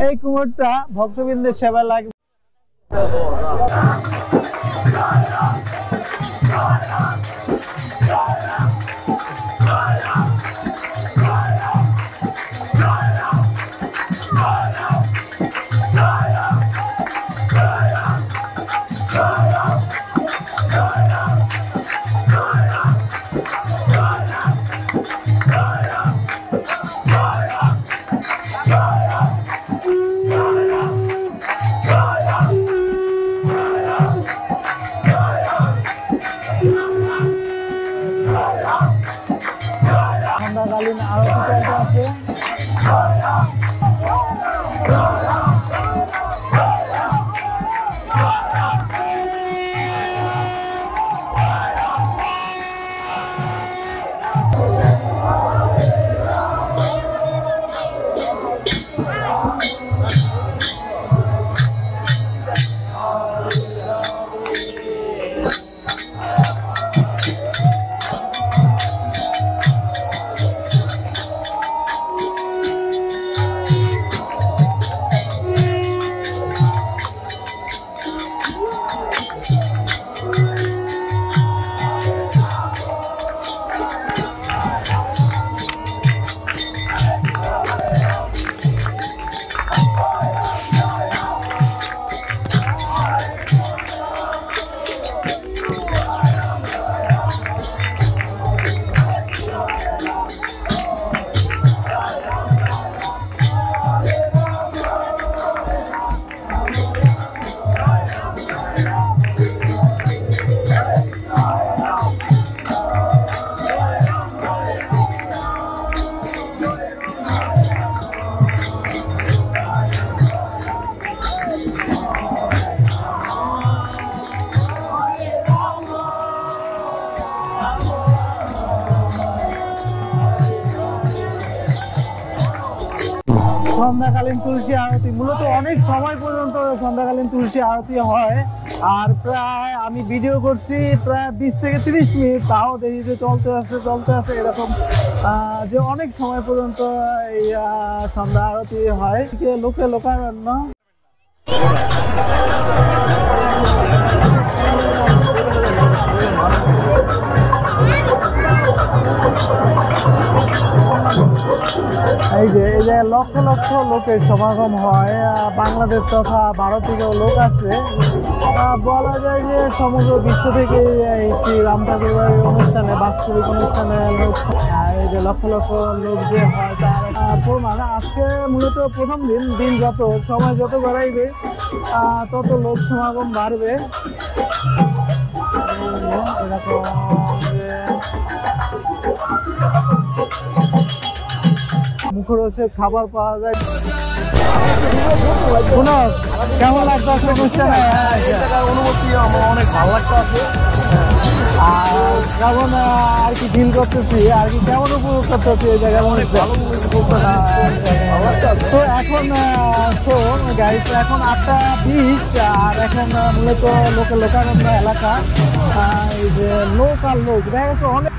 এই কুমোরটা ভক্তবৃন্দের সেবা লাগবে। সন্ধ্যাকালীন আরতি চলতে সন্ধ্যাকালীন তুলসী আরতি মূলত অনেক সময় পর্যন্ত সন্ধ্যাকালীন তুলসী আরতি হয়। আর প্রায় আমি ভিডিও করছি প্রায় 20 থেকে 30 মিনিট, তাও দেখি যে চলতে আছে এরকম যে অনেক সময় পর্যন্ত এই সন্ধ্যা আরতি হয়। লোকে লোকারণ্য এই যে লক্ষ লক্ষ লোকের সমাগম হয়, বাংলাদেশ তথা ভারত থেকেও লোক আছে। বলা যায় যে সমগ্র বিশ্ব থেকে এই শ্রী রাম ঠাকুরের অনুষ্ঠানে, বাৎসরিক অনুষ্ঠানে এই যে লক্ষ লক্ষ লোক যে হয় তার প্রমাণ। আজকে মূলত প্রথম দিন যত সময় যত বাড়াইবে তত লোক সমাগম বাড়বে। এরকম মুখরোচক খাবার পাওয়া যায়। কেমন লাগতো অনুষ্ঠানে? অনুভূতি আমার অনেক ভালো লাগতো আছে। আর কেমন আর কি ফিল করতেছি, আর কি কেমন উপভোগ করতেছি এই জায়গায়? অনেক ভালো তো এখন তো গাড়ি তো এখন 8:20, আর এখন মূলত লোকারণ্য এলাকা। এই যে লোক আর লোক দেখা গেছে অনেক